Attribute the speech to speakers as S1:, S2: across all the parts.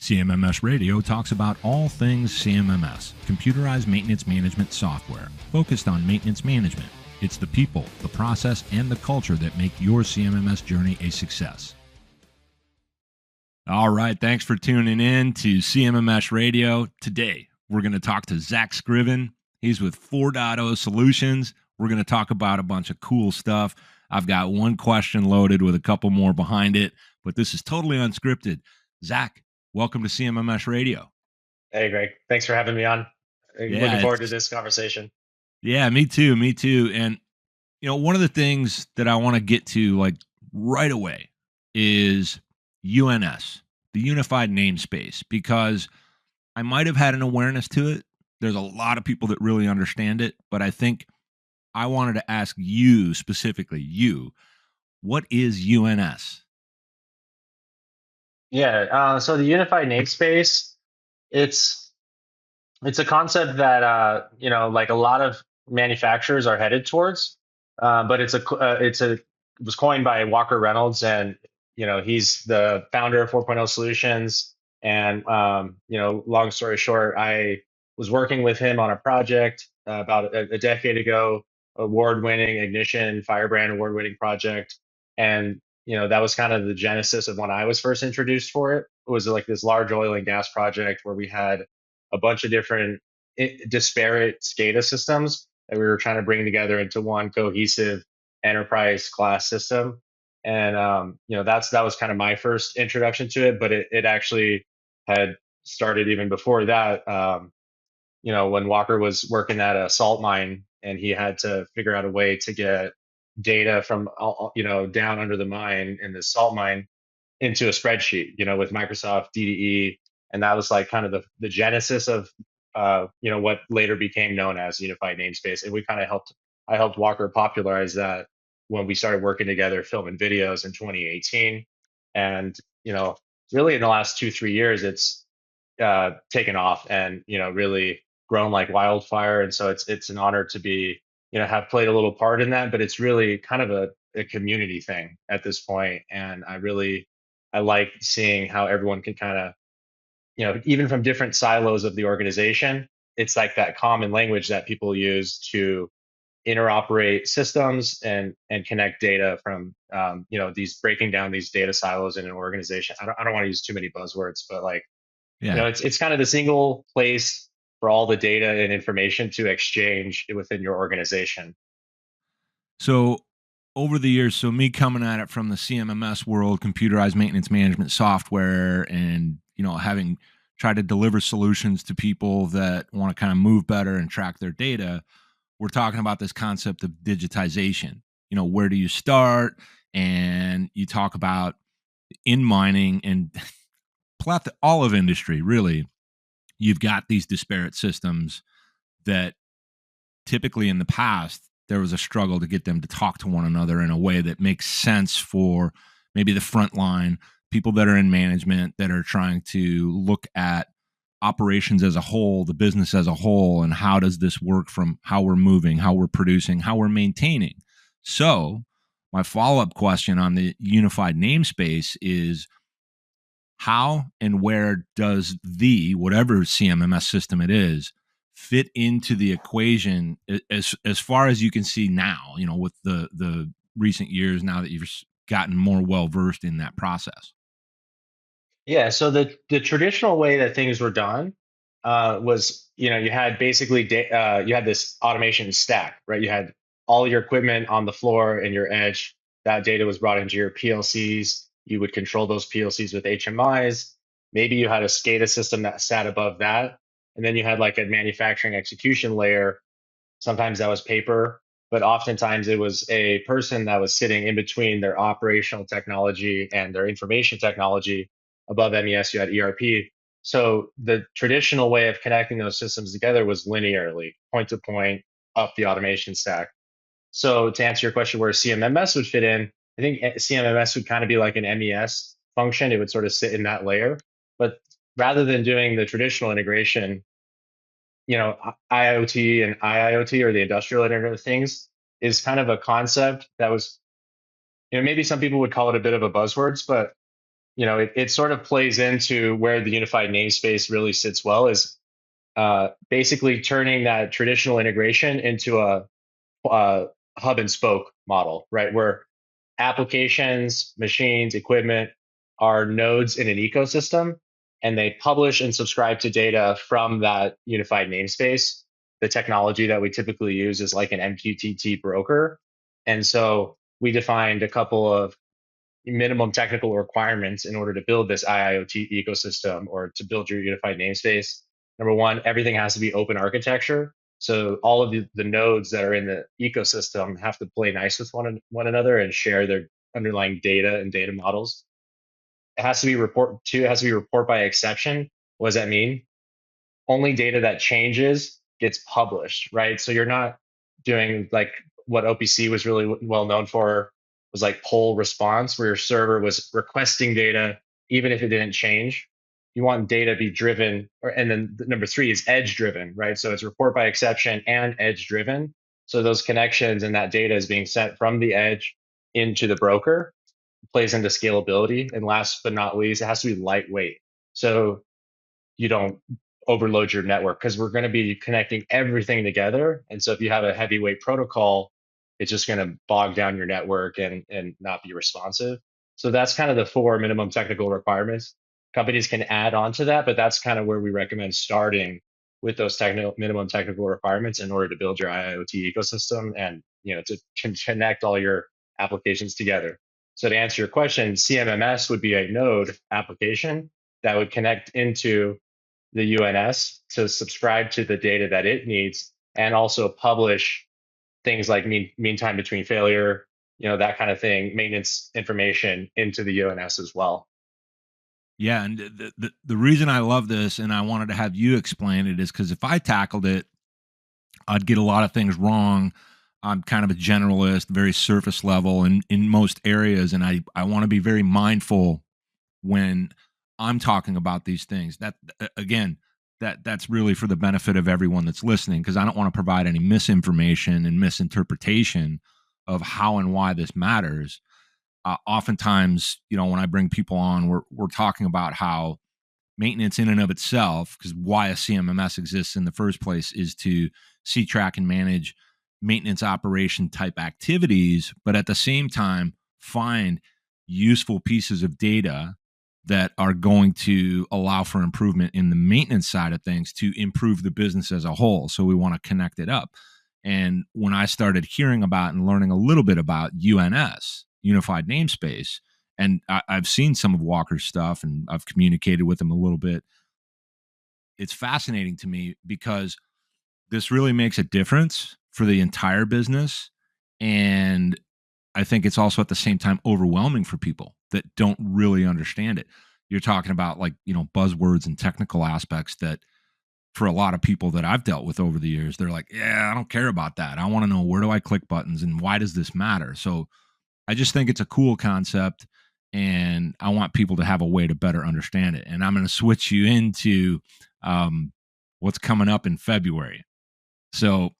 S1: CMMS Radio talks about all things CMMS, computerized maintenance management software, focused on maintenance management. It's the people, the process, and the culture that make your CMMS journey a success. All right, thanks for tuning in to CMMS Radio. Today, we're going to talk to Zack Scriven. He's with 4.0 Solutions. We're going to talk about a bunch of cool stuff. I've got one question loaded with a couple more behind it, but this is totally unscripted. Zack, welcome to CMMS Radio.
S2: Hey, Greg. Thanks for having me on. Looking forward to this conversation.
S1: Yeah, me too. Me too. And, you know, one of the things that I want to get to like right away is UNS, the unified namespace, because I might have had an awareness to it. There's a lot of people that really understand it, but I think I wanted to ask you specifically, what is UNS?
S2: Yeah. So the unified namespace, it's it's a concept that like a lot of manufacturers are headed towards, but it was coined by Walker Reynolds, and he's the founder of 4.0 Solutions. And long story short, I was working with him on a project about a decade ago, award-winning Ignition Firebrand award-winning project, and that was kind of the genesis of when I was first introduced for it. It was like this large oil and gas project where we had a bunch of different disparate SCADA systems that we were trying to bring together into one cohesive enterprise class system. And that was kind of my first introduction to it, but it actually had started even before that. When Walker was working at a salt mine and he had to figure out a way to get data from down under the mine in the salt mine into a spreadsheet, with Microsoft DDE. And that was like kind of the genesis of what later became known as unified namespace. And I helped Walker popularize that when we started working together filming videos in 2018. And really in the last 2-3 years it's taken off and really grown like wildfire. And so it's an honor to be have played a little part in that, but it's really kind of a community thing at this point. And I like seeing how everyone can kind of, even from different silos of the organization, it's like that common language that people use to interoperate systems and connect data from, these breaking down these data silos in an organization. I don't want to use too many buzzwords, but like,
S1: Yeah.
S2: it's kind of the single place for all the data and information to exchange within your organization.
S1: So over the years, so me coming at it from the CMMS world, computerized maintenance management software, and having tried to deliver solutions to people that want to kind of move better and track their data, we're talking about this concept of digitization. Where do you start? And you talk about in mining and all of industry, really, you've got these disparate systems that typically in the past there was a struggle to get them to talk to one another in a way that makes sense for maybe the front line, people that are in management that are trying to look at operations as a whole, the business as a whole, and how does this work from how we're moving, how we're producing, how we're maintaining. So my follow-up question on the unified namespace is, how and where does whatever CMMS system it is fit into the equation as far as you can see now, with the recent years, now that you've gotten more well versed in that process?
S2: Yeah, so the traditional way that things were done was, you had basically you had this automation stack, right? You had all your equipment on the floor and your edge. That data was brought into your PLCs. You would control those PLCs with HMIs. Maybe you had a SCADA system that sat above that, and then you had like a manufacturing execution layer. Sometimes that was paper, but oftentimes it was a person that was sitting in between their operational technology and their information technology. Above MES, you had ERP. So the traditional way of connecting those systems together was linearly, point to point, up the automation stack. So to answer your question, where CMMS would fit in, I think CMMS would kind of be like an MES function. It would sort of sit in that layer. But rather than doing the traditional integration, IoT and IIoT, or the industrial Internet of Things, is kind of a concept that was, maybe some people would call it a bit of a buzzwords, but it sort of plays into where the unified namespace really sits well is basically turning that traditional integration into a hub and spoke model, right? Where applications, machines, equipment are nodes in an ecosystem, and they publish and subscribe to data from that unified namespace. The technology that we typically use is like an MQTT broker. And so we defined a couple of minimum technical requirements in order to build this IIoT ecosystem or to build your unified namespace. Number one, everything has to be open architecture. So all of the nodes that are in the ecosystem have to play nice with one another and share their underlying data and data models. It has to be it has to be report by exception. What does that mean? Only data that changes gets published, right? So you're not doing like what OPC was really well known for was like poll response, where your server was requesting data even if it didn't change. You want data to be driven, and then number three is edge driven, right? So it's report by exception and edge driven. So those connections and that data is being sent from the edge into the broker, plays into scalability. And last but not least, it has to be lightweight. So you don't overload your network because we're going to be connecting everything together. And so if you have a heavyweight protocol, it's just going to bog down your network and not be responsive. So that's kind of the four minimum technical requirements. Companies can add on to that, but that's kind of where we recommend starting with those minimum technical requirements in order to build your IoT ecosystem and to connect all your applications together. So to answer your question, CMMS would be a node application that would connect into the UNS to subscribe to the data that it needs and also publish things like mean time between failure, that kind of thing, maintenance information into the UNS as well.
S1: Yeah, and the reason I love this and I wanted to have you explain it is because if I tackled it, I'd get a lot of things wrong. I'm kind of a generalist, very surface level in most areas, and I want to be very mindful when I'm talking about these things. That again, that's really for the benefit of everyone that's listening because I don't want to provide any misinformation and misinterpretation of how and why this matters. Oftentimes, when I bring people on, we're talking about how maintenance in and of itself, because why a CMMS exists in the first place is to see, track, and manage maintenance operation type activities, but at the same time, find useful pieces of data that are going to allow for improvement in the maintenance side of things to improve the business as a whole. So we want to connect it up. And when I started hearing about and learning a little bit about UNS, Unified Namespace, and I've seen some of Walker's stuff and I've communicated with him a little bit. It's fascinating to me because this really makes a difference for the entire business. And I think it's also at the same time overwhelming for people that don't really understand it. You're talking about like, buzzwords and technical aspects that for a lot of people that I've dealt with over the years, they're like, yeah, I don't care about that. I want to know, where do I click buttons and why does this matter? So I just think it's a cool concept and I want people to have a way to better understand it. And I'm going to switch you into what's coming up in February. So,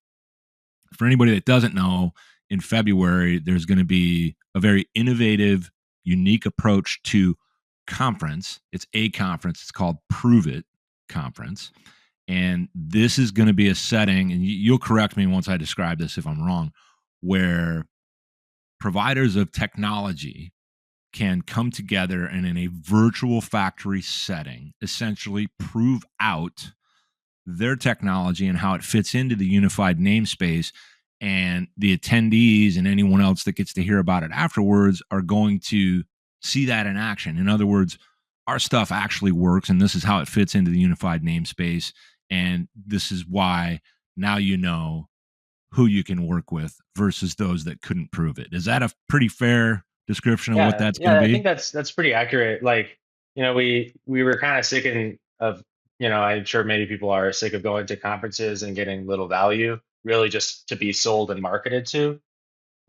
S1: for anybody that doesn't know, in February, there's going to be a very innovative, unique approach to conference. It's a conference, it's called Prove It Conference. And this is going to be a setting, and you'll correct me once I describe this if I'm wrong, where providers of technology can come together and in a virtual factory setting essentially prove out their technology and how it fits into the unified namespace. And the attendees and anyone else that gets to hear about it afterwards are going to see that in action. In other words, our stuff actually works, and this is how it fits into the unified namespace. And this is why now you know who you can work with versus those that couldn't prove it. Is that a pretty fair description of what
S2: Yeah,
S1: that's going to
S2: yeah, I think
S1: be?
S2: that's pretty accurate. Like, we were kind of of, I'm sure many people are sick of going to conferences and getting little value, really just to be sold and marketed to.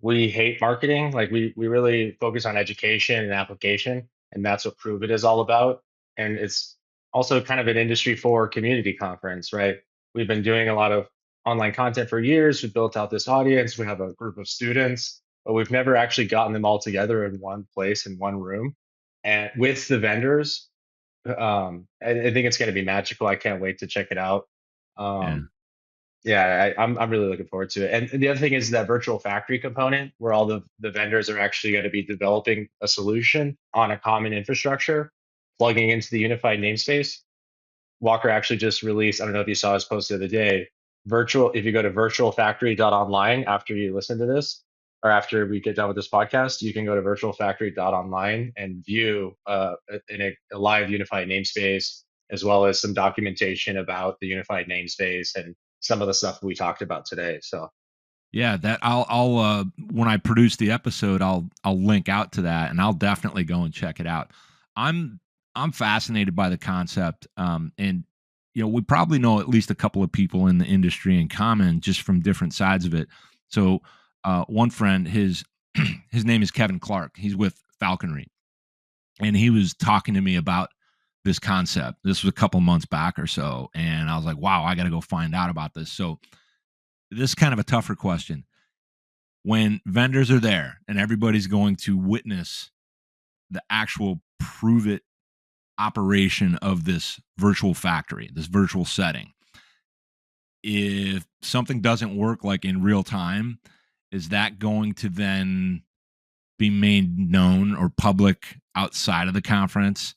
S2: We hate marketing. Like we really focus on education and application, and that's what Prove It is all about. And it's also kind of an industry for community conference, right? We've been doing a lot of online content for years. We built out this audience. We have a group of students, but we've never actually gotten them all together in one place in one room. and with the vendors. I think it's going to be magical. I can't wait to check it out.
S1: Yeah.
S2: Um, yeah, I'm really looking forward to it. And the other thing is that virtual factory component, where all the vendors are actually going to be developing a solution on a common infrastructure, plugging into the unified namespace. Walker actually just released, I don't know if you saw his post the other day, if you go to virtualfactory.online after you listen to this, or after we get done with this podcast, you can go to virtualfactory.online and view a live unified namespace, as well as some documentation about the unified namespace and some of the stuff we talked about today. So
S1: Yeah, that I'll when I produce the episode, I'll link out to that, and I'll definitely go and check it out. I'm I'm fascinated by the concept, and we probably know at least a couple of people in the industry in common, just from different sides of it. So, one friend, his his name is Kevin Clark. He's with Falconry, and he was talking to me about this concept. This was a couple months back or so, and I was like, "Wow, I got to go find out about this." So, this is kind of a tougher question when vendors are there and everybody's going to witness the actual prove it operation of this virtual factory, this virtual setting. If something doesn't work like in real time, is that going to then be made known or public outside of the conference?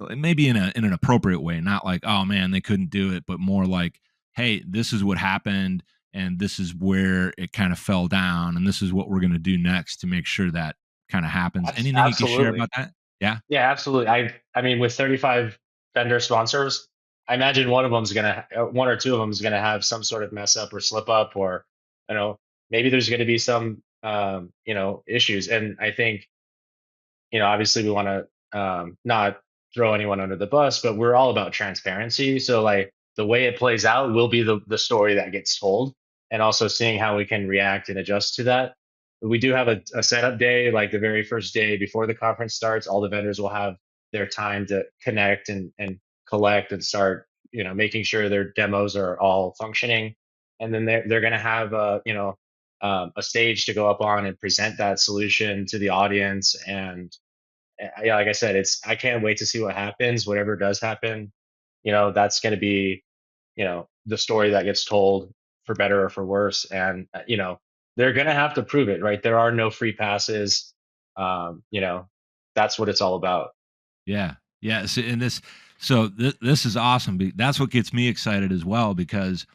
S1: Maybe in an appropriate way, not like, oh man, they couldn't do it, but more like, hey, this is what happened and this is where it kind of fell down and this is what we're going to do next to make sure that kind of happens. Anything you can share
S2: Absolutely.
S1: about that? Yeah.
S2: Yeah, absolutely. I mean, with 35 vendor sponsors, I imagine one or two of them is gonna have some sort of mess up or slip up, or you know, maybe there's gonna be some issues. And I think obviously we want to not throw anyone under the bus, but we're all about transparency. So like the way it plays out will be the story that gets told, and also seeing how we can react and adjust to that. We do have a setup day, like the very first day before the conference starts. All the vendors will have their time to connect and collect and start, making sure their demos are all functioning, and then they're going to have a stage to go up on and present that solution to the audience. And yeah, like I said, I can't wait to see what happens. Whatever does happen, that's going to be the story that gets told, for better or for worse. And they're going to have to prove it, right? There are no free passes. That's what it's all about.
S1: Yeah. Yeah. This is awesome. That's what gets me excited as well because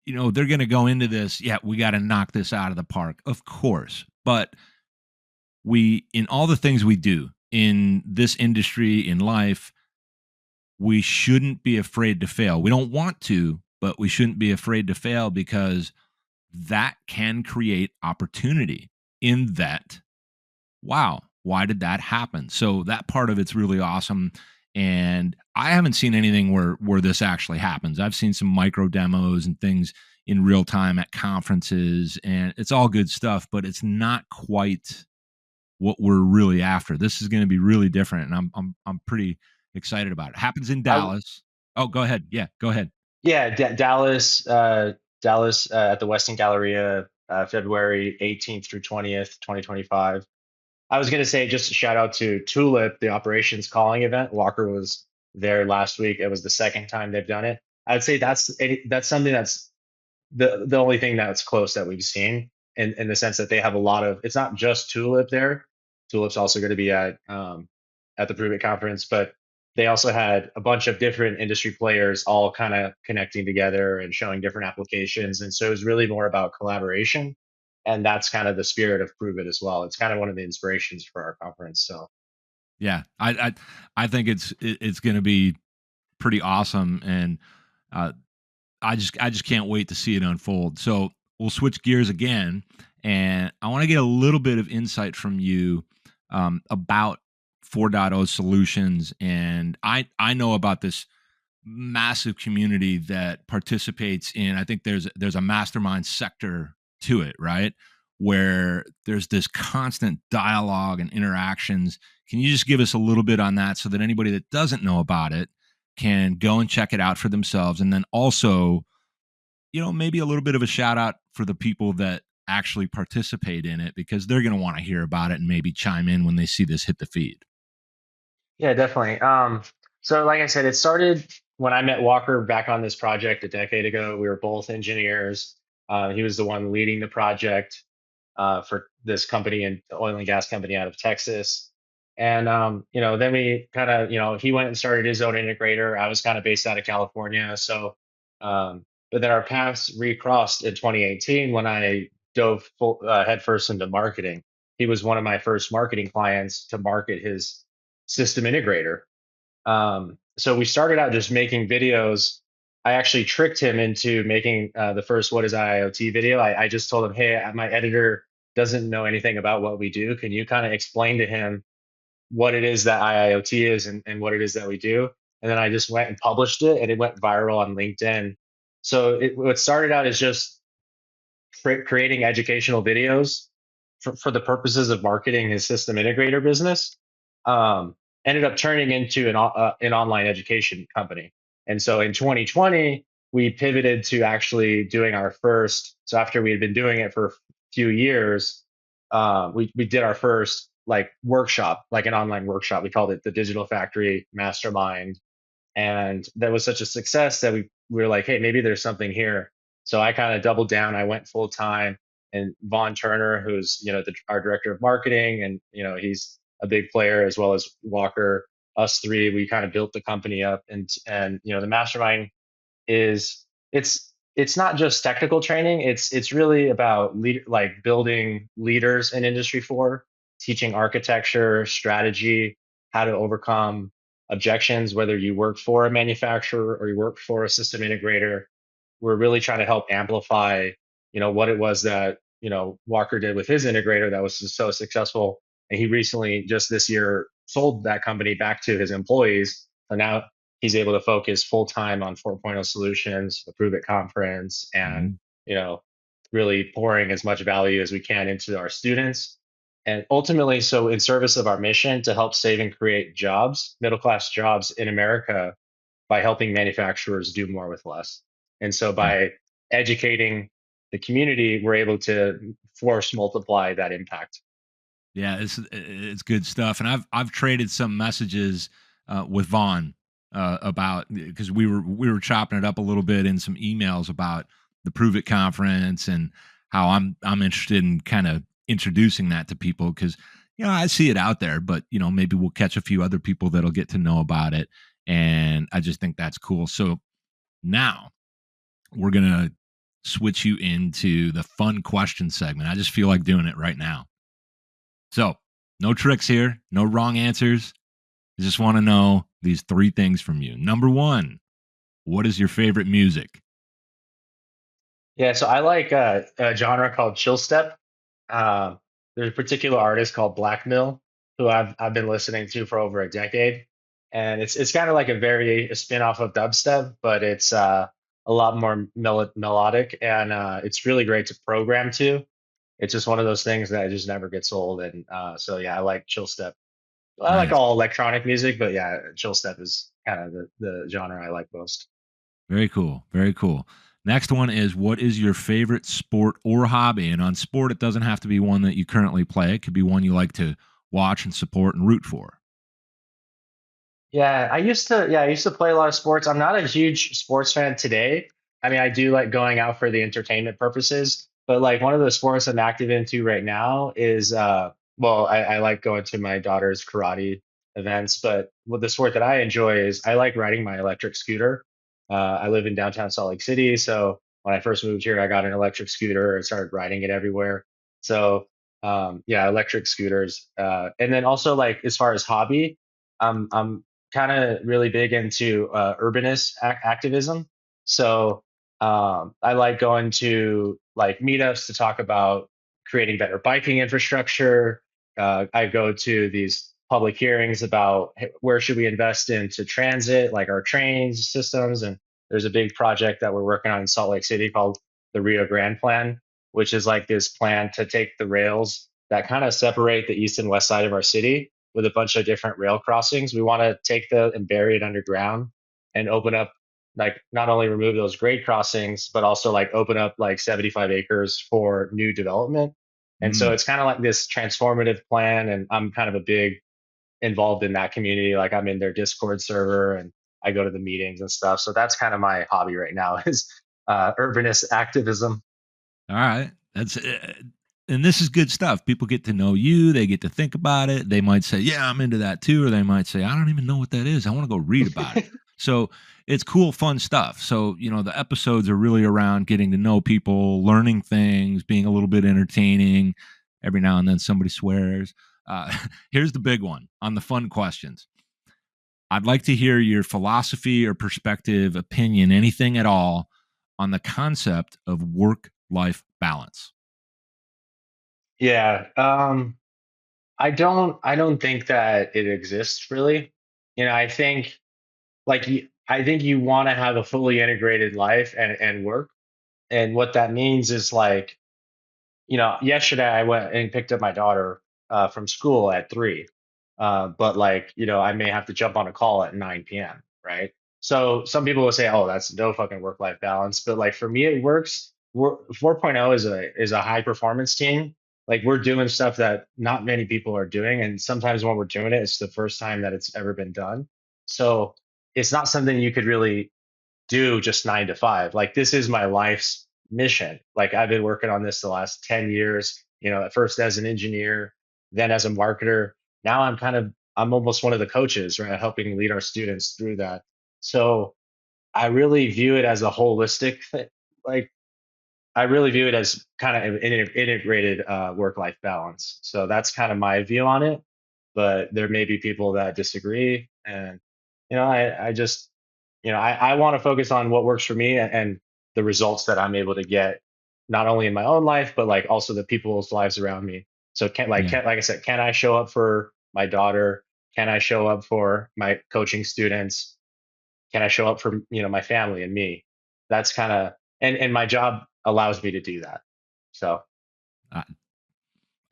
S1: they're going to go into this. Yeah, we got to knock this out of the park, of course. But we, in all the things we do in this industry, in life, we shouldn't be afraid to fail. We don't want to, but we shouldn't be afraid to fail because that can create opportunity in that. Wow, why did that happen? So that part of it's really awesome. And I haven't seen anything where this actually happens. I've seen some micro demos and things in real time at conferences, and it's all good stuff, but it's not quite what we're really after. This is going to be really different, and I'm pretty excited about it. Happens in
S2: I
S1: Dallas. Oh, go ahead. Yeah, go ahead.
S2: Yeah, Dallas at the Westin Galleria, February 18th through 20th, 2025. I was going to say just a shout out to Tulip, the operations calling event. Walker was there last week. It was the second time they've done it. I'd say that's something that's the only thing that's close that we've seen, in the sense that they have a lot of. It's not just Tulip there. Tulip's also going to be at the Prove It conference, but they also had a bunch of different industry players all kind of connecting together and showing different applications. And so it was really more about collaboration. And that's kind of the spirit of Prove It as well. It's kind of one of the inspirations for our conference. So
S1: Yeah, I think it's going to be pretty awesome, and uh, I just can't wait to see it unfold. So we'll switch gears again, and I want to get a little bit of insight from you about 4.0 solutions. And I know about this massive community that participates in. I think there's a mastermind sector to it, right? Where there's this constant dialogue and interactions. Can you just give us a little bit on that so that anybody that doesn't know about it can go and check it out for themselves? And then also, maybe a little bit of a shout out for the people that actually participate in it because they're going to want to hear about it and maybe chime in when they see this hit the feed.
S2: Yeah, definitely. So like I said, it started when I met Walker back on this project a decade ago. We were both engineers. He was the one leading the project for this company and oil and gas company out of Texas. And then we kind of, he went and started his own integrator. I was kind of based out of California. So, but then our paths recrossed in 2018 when I dove headfirst into marketing. He was one of my first marketing clients to market his system integrator. So we started out just making videos. I actually tricked him into making the first "What is IoT" video. I just told him, "Hey, my editor doesn't know anything about what we do. Can you kind of explain to him what it is that IIoT is and what it is that we do?" And then I just went and published it, and it went viral on LinkedIn. So what started out as just creating educational videos for the purposes of marketing his system integrator business, um, ended up turning into an online education company. And so in 2020, we pivoted to actually doing our first. So after we had been doing it for a few years, we did our first like workshop, like an online workshop. We called it the Digital Factory Mastermind, and that was such a success that we were like, hey, maybe there's something here. So I kind of doubled down. I went full time, and Vaughn Turner, who's our director of marketing, and he's a big player, as well as Walker. Us three, we kind of built the company up, and the mastermind is it's not just technical training. It's really about like building leaders in industry for teaching architecture, strategy, how to overcome objections, whether you work for a manufacturer or you work for a system integrator. We're really trying to help amplify, what it was that, Walker did with his integrator that was so successful. And he recently, just this year, sold that company back to his employees. So now he's able to focus full time on 4.0 solutions, the Prove It conference, and,
S1: Mhm.
S2: you know, really pouring as much value as we can into our students. And ultimately, so in service of our mission to help save and create jobs, middle class jobs in America, by helping manufacturers do more with less. And so
S1: Yeah.
S2: by educating the community, we're able to force multiply that impact.
S1: Yeah, it's good stuff, and I've traded some messages with Vaughn about because we were chopping it up a little bit in some emails about the Prove It conference and how I'm interested in kind of introducing that to people because I see it out there, but maybe we'll catch a few other people that'll get to know about it, and I just think that's cool. So now we're gonna switch you into the fun question segment. I just feel like doing it right now. So, no tricks here, no wrong answers. I just want to know these three things from you. Number one, what is your favorite music?
S2: Yeah, so I like a genre called chill step. Um, there's a particular artist called Black Mill who I've been listening to for over a decade, and it's kind of like a spin off of dubstep, but it's a lot more melodic, and it's really great to program to. It's just one of those things that just never gets old, and so yeah, I like chill step. I like
S1: Nice.
S2: all electronic music, but yeah, chill step is kind of the genre I like most.
S1: Very cool. Very cool. Next one is what is your favorite sport or hobby? And on sport, it doesn't have to be one that you currently play. It could be one you like to watch and support and root for.
S2: I used to play a lot of sports. I'm not a huge sports fan today. I mean, I do like going out for the entertainment purposes, but like one of the sports I'm active into right now is well, I like going to my daughter's karate events, but what the sport that I enjoy is I like riding my electric scooter. I live in downtown Salt Lake City, so when I first moved here, I got an electric scooter and started riding it everywhere. So yeah, electric scooters. And then also like as far as hobby, I'm kind of really big into urbanist activism. So I like going to like meetups to talk about creating better biking infrastructure. I go to these public hearings about where should we invest into transit, like our train systems. And there's a big project that we're working on in Salt Lake City called the Rio Grande Plan, which is like this plan to take the rails that kind of separate the east and west side of our city with a bunch of different rail crossings. We want to take and bury it underground and open up like not only remove those grade crossings, but also like open up like 75 acres for new development. And so
S1: Mm.
S2: it's kind of like this transformative plan. And I'm kind of a big involved in that community. Like I'm in their Discord server and I go to the meetings and stuff. So that's kind of my hobby right now is urbanist activism.
S1: All right. That's and this is good stuff. People get to know you, they get to think about it. They might say, "Yeah, I'm into that too," or they might say, "I don't even know what that is. I want to go read about it." So, it's cool fun stuff. So, the episodes are really around getting to know people, learning things, being a little bit entertaining. Every now and then somebody swears. Here's the big one on the fun questions. I'd like to hear your philosophy or perspective, opinion, anything at all on the concept of work life balance.
S2: Yeah. I don't think that it exists really. I think I think you want to have a fully integrated life and work. And what that means is like, yesterday I went and picked up my daughter from school at 3. But like, I may have to jump on a call at 9 p.m. Right. So some people will say, oh, that's no fucking work life balance. But like for me, it works. 4.0 is a high performance team. Like we're doing stuff that not many people are doing. And sometimes when we're doing it, it's the first time that it's ever been done. So it's not something you could really do just 9 to 5. Like this is my life's mission. Like I've been working on this the last 10 years, at first as an engineer, then as a marketer. Now I'm almost one of the coaches, right? Helping lead our students through that. So I really view it as a holistic thing. Like I really view it as kind of an integrated work-life balance. So that's kind of my view on it. But there may be people that disagree, and I just I want to focus on what works for me and the results that I'm able to get, not only in my own life but like also the people's lives around me. So
S1: Yeah.
S2: like I said, can I show up for my daughter? Can I show up for my coaching students? Can I show up for my family and me? That's kind of and my job allows me to do that. So
S1: I,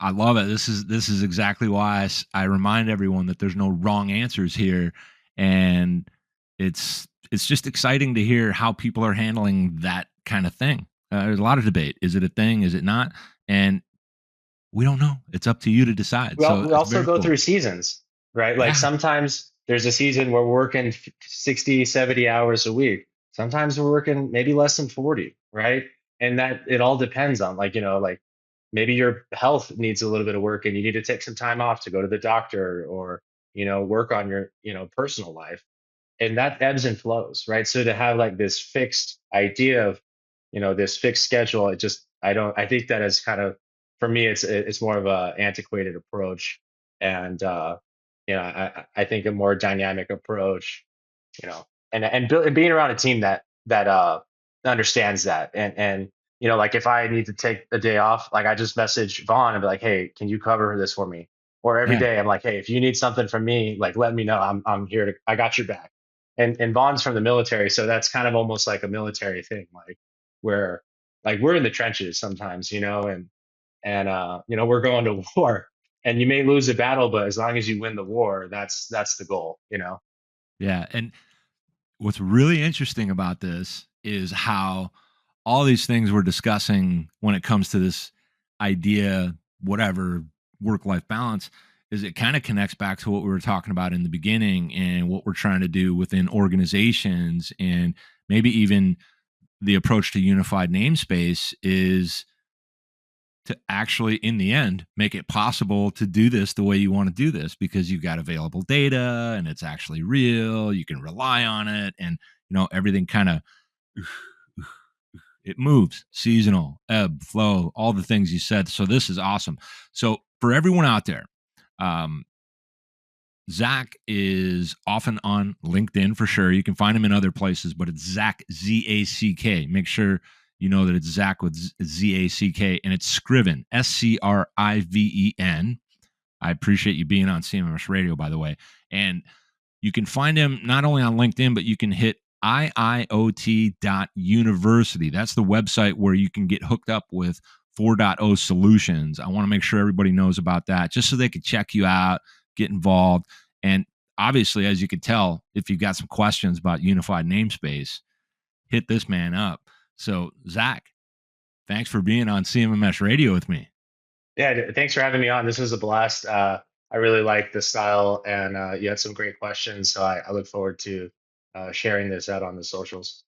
S1: I love it. This is exactly why I remind everyone that there's no wrong answers here, and it's just exciting to hear how people are handling that kind of thing. There's a lot of debate. Is it a thing? Is it not? And we don't know. It's up to you to decide.
S2: well,
S1: So
S2: we
S1: it's
S2: also
S1: very
S2: go
S1: cool.
S2: through seasons, right? Like
S1: Yeah.
S2: sometimes there's a season where we're working 60, 70 hours a week. Sometimes we're working maybe less than 40, right? And that it all depends on like maybe your health needs a little bit of work and you need to take some time off to go to the doctor or work on your personal life, and that ebbs and flows, right? So to have like this fixed idea of, this fixed schedule, I think that is kind of, for me, it's more of a antiquated approach, and I think a more dynamic approach, and being around a team that understands that, and like if I need to take a day off, like I just message Vaughn and be like, hey, can you cover this for me? Or every
S1: Yeah.
S2: day I'm like, hey, if you need something from me, like let me know. I'm here to, I got your back. And Vaughn's from the military, so that's kind of almost like a military thing, like where like we're in the trenches sometimes, and we're going to war, and you may lose a battle, but as long as you win the war, that's the goal.
S1: Yeah. And what's really interesting about this is how all these things we're discussing when it comes to this idea, whatever work life balance, is it kind of connects back to what we were talking about in the beginning and what we're trying to do within organizations, and maybe even the approach to unified namespace is to actually in the end make it possible to do this the way you want to do this, because you've got available data and it's actually real, you can rely on it, and everything kind of it moves, seasonal, ebb, flow, all the things you said. So this is awesome. So for everyone out there, um, Zack is often on LinkedIn for sure. You can find him in other places, but it's Zack, Zack. Make sure you know that it's Zack with Zack, and it's Scriven, Scriven. I appreciate you being on CMMS Radio, by the way. And you can find him not only on LinkedIn, but you can hit iiot.university. That's the website where you can get hooked up with 4.0 solutions. I want to make sure everybody knows about that just so they can check you out, get involved. And obviously, as you can tell, if you've got some questions about unified namespace, hit this man up. So, Zack, thanks for being on CMMS Radio with me.
S2: Yeah, thanks for having me on. This was a blast. I really like the style, and you had some great questions. So I look forward to sharing this out on the socials.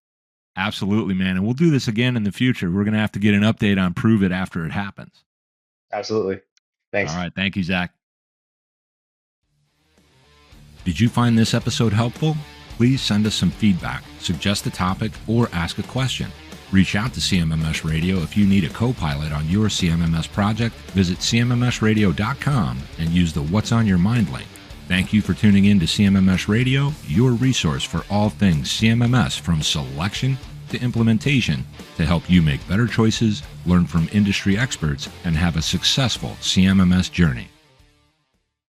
S1: Absolutely, man. And we'll do this again in the future. We're going to have to get an update on Prove It after it happens.
S2: Absolutely.
S1: All
S2: Thanks.
S1: right. Thank you, Zack. Did you find this episode helpful? Please send us some feedback, suggest a topic, or ask a question. Reach out to CMMS Radio if you need a co-pilot on your CMMS project. Visit cmmsradio.com and use the What's on Your Mind link. Thank you for tuning in to CMMS Radio, your resource for all things CMMS, from selection to implementation, to help you make better choices, learn from industry experts, and have a successful CMMS journey.